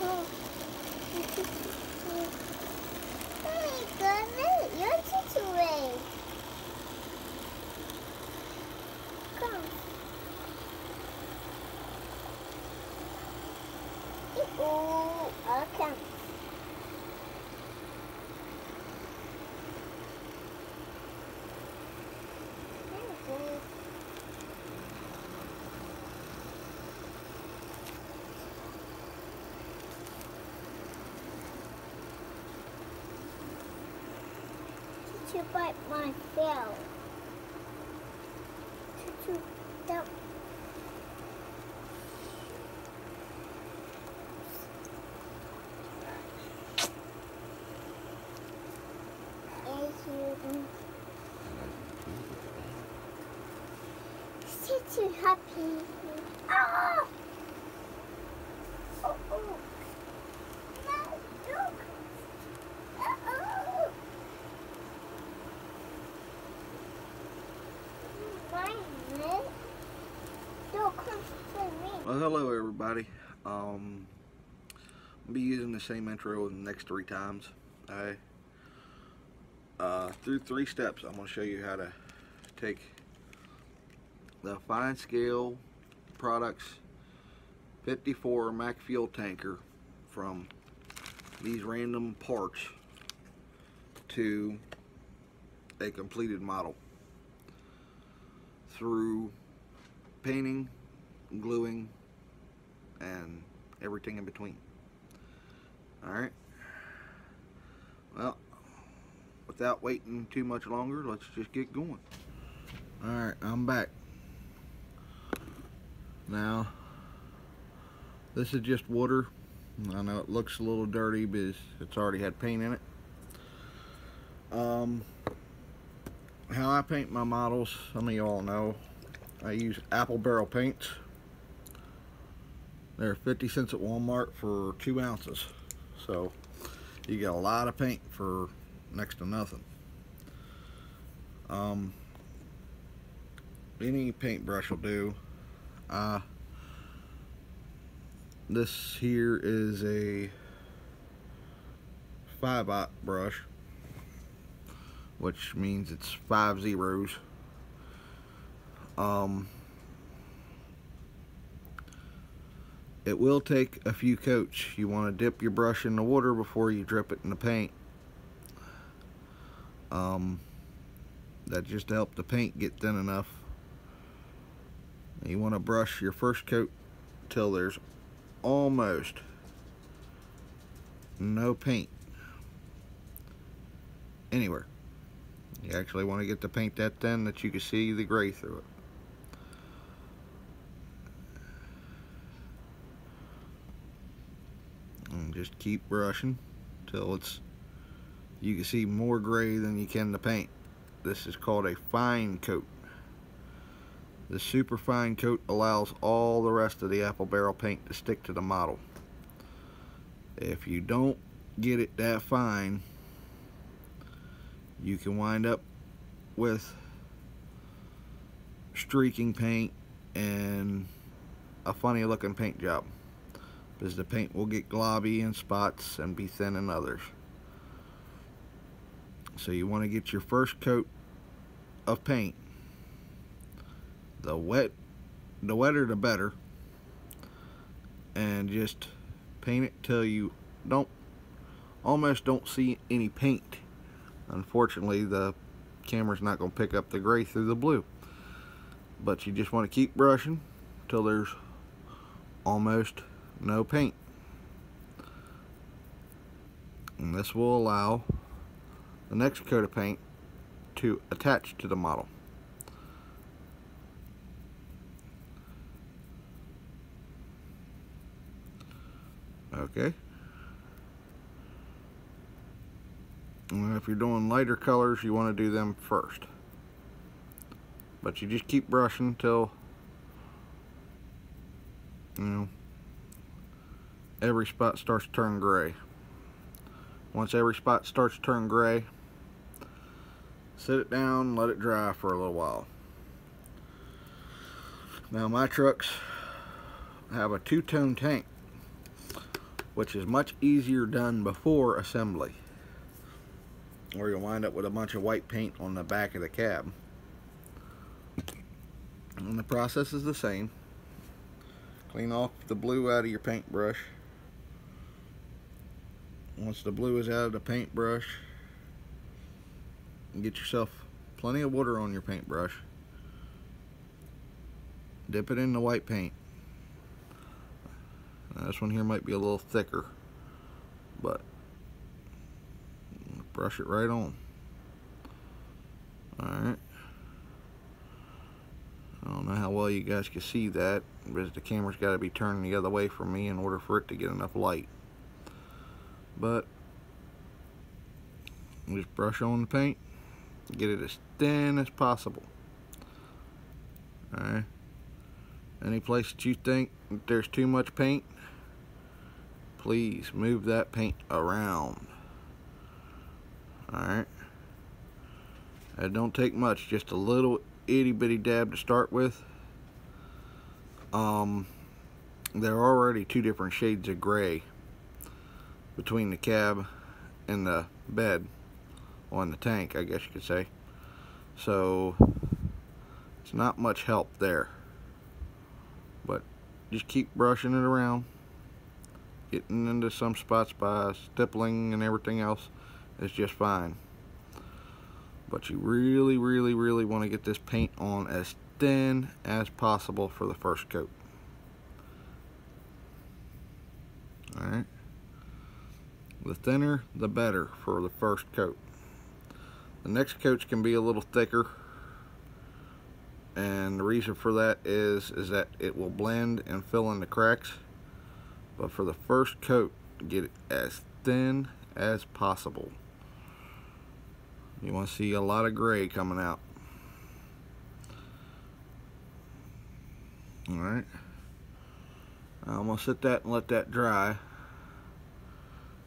Oh, hey, good. You're situated. Come. Oh, okay. To bite my tail. To help. Too happy. Oh! Oh, oh. No, look. Oh. Well, hello everybody. I'll be using the same intro the next 3 times. Through 3 steps, I'm going to show you how to take the fine scale products 54 Mac fuel tanker from these random parts to a completed model through painting, gluing, and everything in between. Alright, well, without waiting too much longer, let's just get going. Alright, I'm back. Now, this is just water. I know it looks a little dirty because it's already had paint in it. How I paint my models, some of you all know, I use apple barrel paints. They're 50 cents at Walmart for 2 ounces. So you get a lot of paint for next to nothing. Any paintbrush will do. This here is a 5/0 brush, which means it's 5 zeros. It will take a few coats. You want to dip your brush in the water before you drip it in the paint. That's just to help the paint get thin enough. You want to brush your first coat till there's almost no paint anywhere. You actually want to get the paint that thin that you can see the gray through it. And just keep brushing till you can see more gray than you can the paint. This is called a fine coat. The super fine coat allows all the rest of the apple barrel paint to stick to the model. If you don't get it that fine, you can wind up with streaking paint and a funny looking paint job, because the paint will get globby in spots and be thin in others. So you want to get your first coat of paint. The wetter the better, and just paint it till you almost don't see any paint. Unfortunately, the camera's not going to pick up the gray through the blue, but you just want to keep brushing till there's almost no paint, and this will allow the next coat of paint to attach to the model. Okay. And if you're doing lighter colors, you want to do them first. But you just keep brushing till, every spot starts to turn gray. Once every spot starts to turn gray, set it down, let it dry for a little while. Now my trucks have a 2-tone tank. which is much easier done before assembly, or you'll wind up with a bunch of white paint on the back of the cab. And the process is the same. Clean off the blue out of your paintbrush. Once the blue is out of the paintbrush, get yourself plenty of water on your paintbrush. Dip it in the white paint. Now, this one here might be a little thicker, but brush it right on. Alright. I don't know how well you guys can see that, because the camera's got to be turning the other way from me in order for it to get enough light. But just brush on the paint, get it as thin as possible. Alright. Any place that you think there's too much paint, please move that paint around. Alright. It don't take much, just a little itty bitty dab to start with. There are already two different shades of gray between the cab and the bed on the tank, I guess you could say. So it's not much help there. But just keep brushing it around, getting into some spots by stippling and everything else is just fine. But you really want to get this paint on as thin as possible for the first coat. Alright. The thinner the better for the first coat. The next coats can be a little thicker, and the reason for that is that it will blend and fill in the cracks. But for the first coat, get it as thin as possible. You want to see a lot of gray coming out. Alright. I'm going to sit that and let that dry.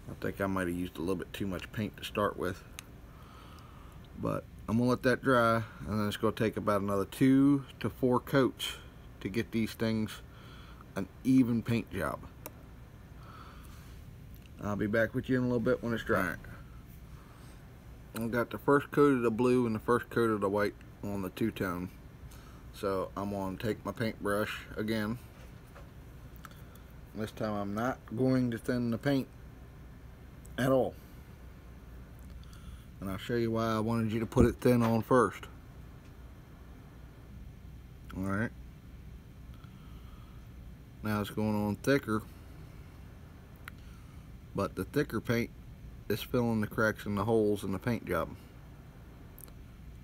I think I might have used a little bit too much paint to start with. But I'm going to let that dry, and then it's going to take about another 2 to 4 coats to get these things an even paint job. I'll be back with you in a little bit when it's dry. I've got the first coat of the blue and the first coat of the white on the two-tone. So I'm going to take my paintbrush again. This time I'm not going to thin the paint at all. And I'll show you why I wanted you to put it thin on first. Alright. Now it's going on thicker. But the thicker paint is filling the cracks and the holes in the paint job.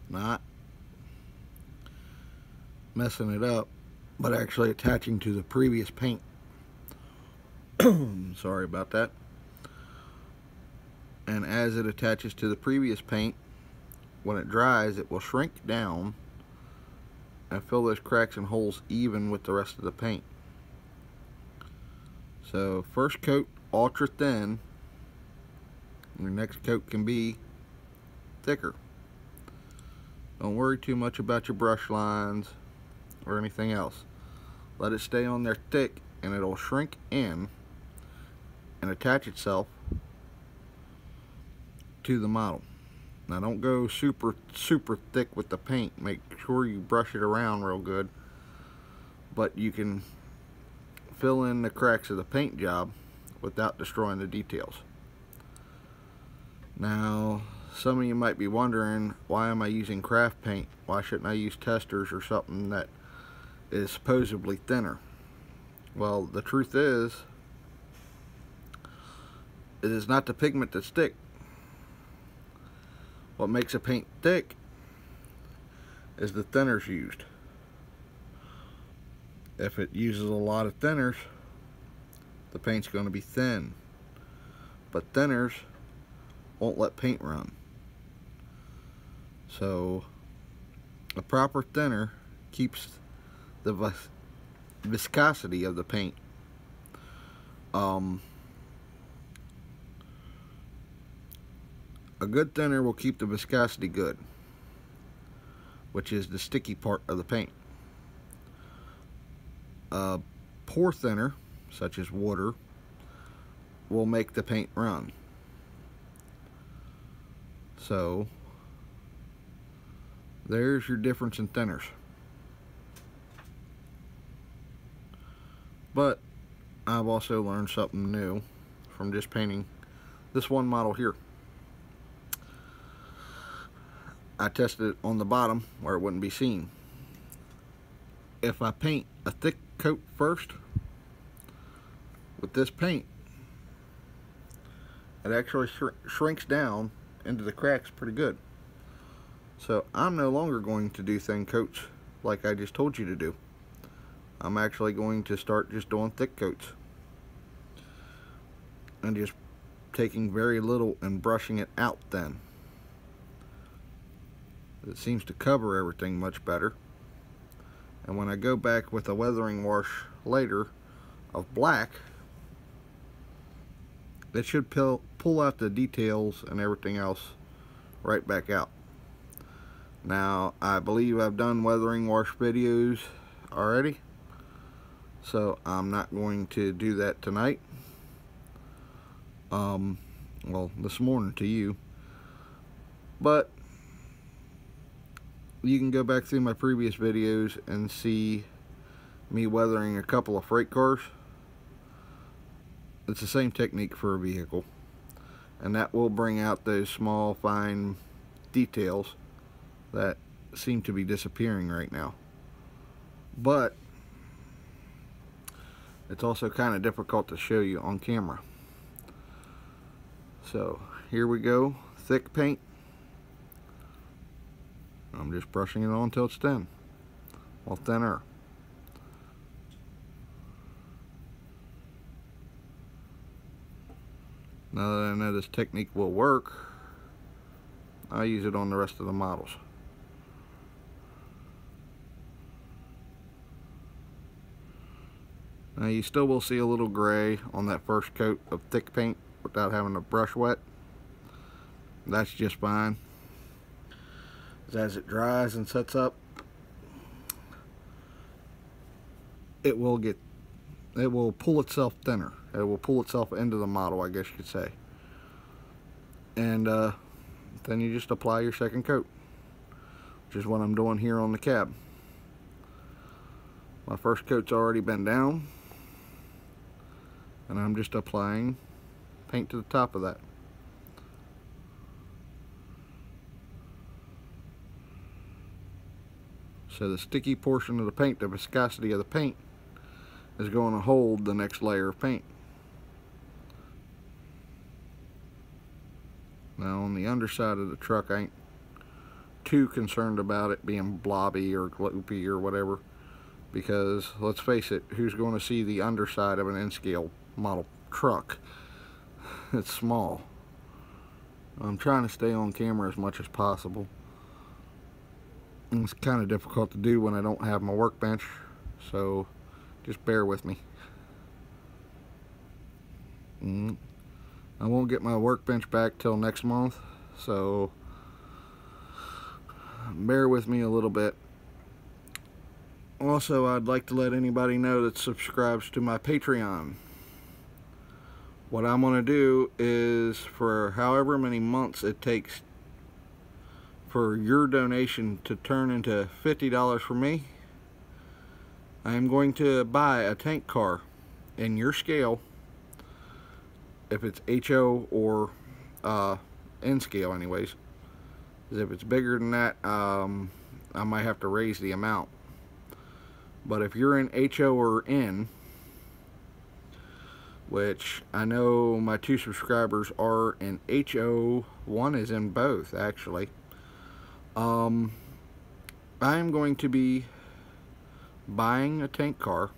Not messing it up, but actually attaching to the previous paint. Sorry about that. And as it attaches to the previous paint, when it dries, it will shrink down and fill those cracks and holes even with the rest of the paint. So first coat ultra thin, your next coat can be thicker. Don't worry too much about your brush lines or anything else. Let it stay on there thick, and it'll shrink in and attach itself to the model. Now don't go super thick with the paint. Make sure you brush it around real good, but you can fill in the cracks of the paint job without destroying the details. Now some of you might be wondering, why am I using craft paint? Why shouldn't I use testers or something that is supposedly thinner? Well, the truth is, it is not the pigment that's thick. What makes a paint thick is the thinners used. If it uses a lot of thinners, the paint's going to be thin. But thinners won't let paint run. So a proper thinner keeps the viscosity of the paint. A good thinner will keep the viscosity good, which is the sticky part of the paint. A poor thinner, such as water, will make the paint run. So there's your difference in thinners. But I've also learned something new from just painting this one model here. I tested it on the bottom where it wouldn't be seen. If I paint a thick coat first with this paint, it actually shrinks down into the cracks pretty good. So I'm no longer going to do thin coats like I just told you to do. I'm actually going to start just doing thick coats and just taking very little and brushing it out then. It seems to cover everything much better. And when I go back with a weathering wash later of black, it should pull out the details and everything else right back out. Now, I believe I've done weathering wash videos already, so I'm not going to do that tonight. Well, this morning to you. But you can go back through my previous videos and see me weathering a couple of freight cars. It's the same technique for a vehicle, and that will bring out those small fine details that seem to be disappearing right now. But it's also kind of difficult to show you on camera. So here we go, thick paint. I'm just brushing it on until it's thin, well, thinner. Now that I know this technique will work, I'll use it on the rest of the models. Now you still will see a little gray on that first coat of thick paint without having the brush wet. That's just fine. As it dries and sets up, it will pull itself thinner. It will pull itself into the model, I guess you could say. And then you just apply your second coat, which is what I'm doing here on the cab. My first coat's already been down, and I'm just applying paint to the top of that. So the sticky portion of the paint, the viscosity of the paint, is going to hold the next layer of paint. Now on the underside of the truck, I ain't too concerned about it being blobby or gloopy or whatever, because let's face it, who's going to see the underside of an N-scale model truck? It's small. I'm trying to stay on camera as much as possible. And it's kind of difficult to do when I don't have my workbench, so just bear with me. I won't get my workbench back till next month, so bear with me a little bit. Also, I'd like to let anybody know that subscribes to my Patreon. What I'm going to do is, for however many months it takes for your donation to turn into $50 for me, I am going to buy a tank car in your scale, if it's HO or N scale anyways. If it's bigger than that, I might have to raise the amount. But if you're in HO or N, which I know my 2 subscribers are in HO, one is in both actually. I am going to be buying a tank car,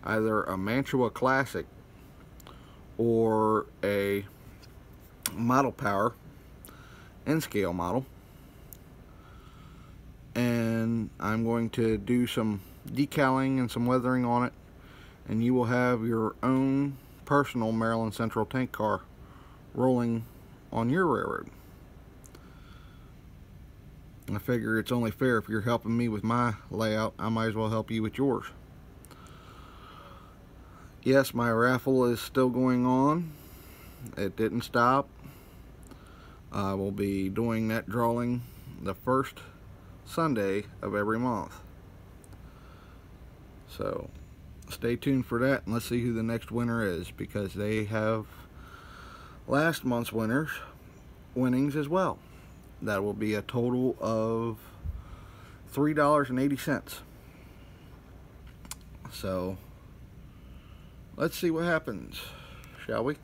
either a Mantua Classic or a Model Power N-scale model, and I'm going to do some decaling and some weathering on it, and you will have your own personal Maryland Central tank car rolling on your railroad. I figure it's only fair, if you're helping me with my layout, I might as well help you with yours. Yes, my raffle is still going on. It didn't stop. I will be doing that drawing the first Sunday of every month. So stay tuned for that, and let's see who the next winner is, because they have last month's winnings as well. That will be a total of $3.80. So let's see what happens, shall we?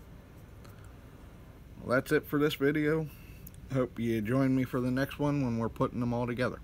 Well, that's it for this video. Hope you join me for the next one when we're putting them all together.